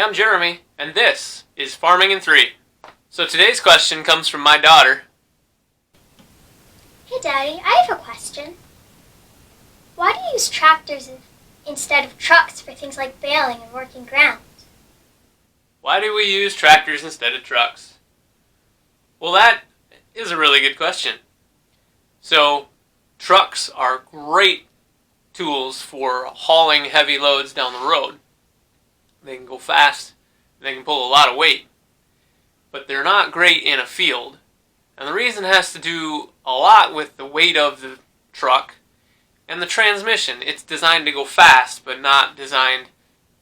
I'm Jeremy, and this is Farming in 3. So today's question comes from my daughter. Hey Daddy, I have a question. Why do you use tractors instead of trucks for things like baling and working ground? Why do we use tractors instead of trucks? Well, that is a really good question. So, trucks are great tools for hauling heavy loads down the road. They can go fast, they can pull a lot of weight, but they're not great in a field. And the reason has to do a lot with the weight of the truck and the transmission. It's designed to go fast, but not designed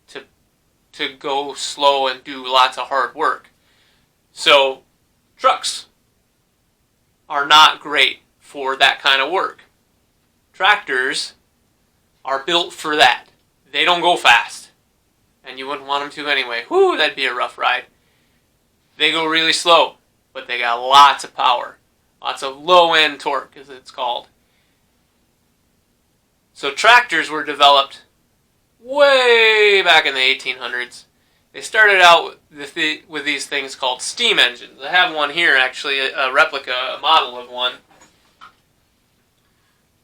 to go slow and do lots of hard work. So, trucks are not great for that kind of work. Tractors are built for that. They don't go fast. And you wouldn't want them to anyway. Whew, that'd be a rough ride. They go really slow, but they got lots of power. Lots of low-end torque, as it's called. So tractors were developed way back in the 1800s. They started out with these things called steam engines. I have one here, actually, a replica, a model of one.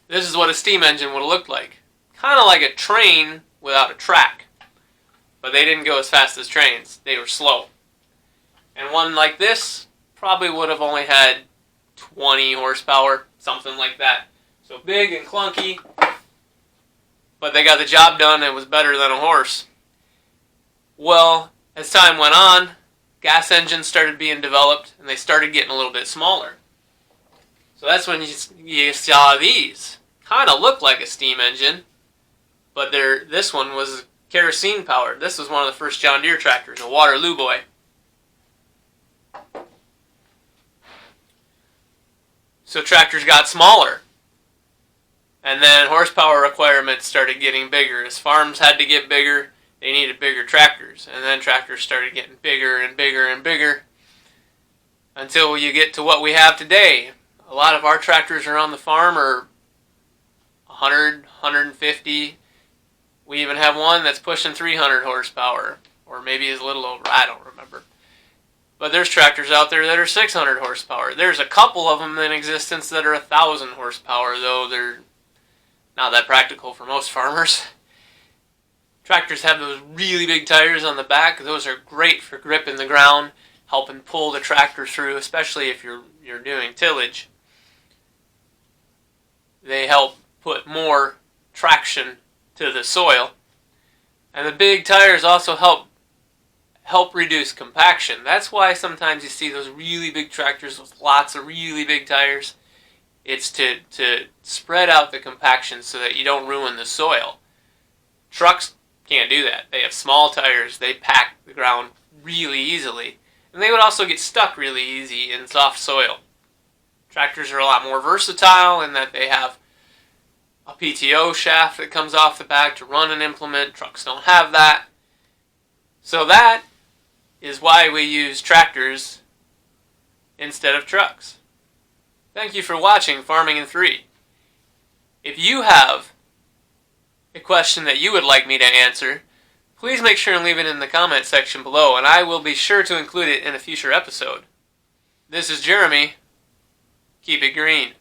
This is what a steam engine would have looked like. Kind of like a train without a track. But they didn't go as fast as trains. They were slow. And one like this probably would have only had 20 horsepower, something like that. So big and clunky, but they got the job done. It was better than a horse. Well, as time went on, gas engines started being developed, and they started getting a little bit smaller. So that's when you saw these. Kind of look like a steam engine, but this one was kerosene powered. This was one of the first John Deere tractors, a Waterloo boy. So tractors got smaller. And then horsepower requirements started getting bigger. As farms had to get bigger, they needed bigger tractors. And then tractors started getting bigger and bigger and bigger until you get to what we have today. A lot of our tractors around the farm are 100, 150. We even have one that's pushing 300 horsepower, or maybe is a little over, I don't remember. But there's tractors out there that are 600 horsepower. There's a couple of them in existence that are 1,000 horsepower, though they're not that practical for most farmers. Tractors have those really big tires on the back. Those are great for gripping the ground, helping pull the tractor through, especially if you're doing tillage. They help put more traction to the soil. And the big tires also help reduce compaction. That's why sometimes you see those really big tractors with lots of really big tires. It's to spread out the compaction so that you don't ruin the soil. Trucks can't do that. They have small tires. They pack the ground really easily. And they would also get stuck really easy in soft soil. Tractors are a lot more versatile in that they have a PTO shaft that comes off the back to run an implement. Trucks don't have that. So that is why we use tractors instead of trucks. Thank you for watching Farming in 3. If you have a question that you would like me to answer, please make sure and leave it in the comment section below, and I will be sure to include it in a future episode. This is Jeremy. Keep it green.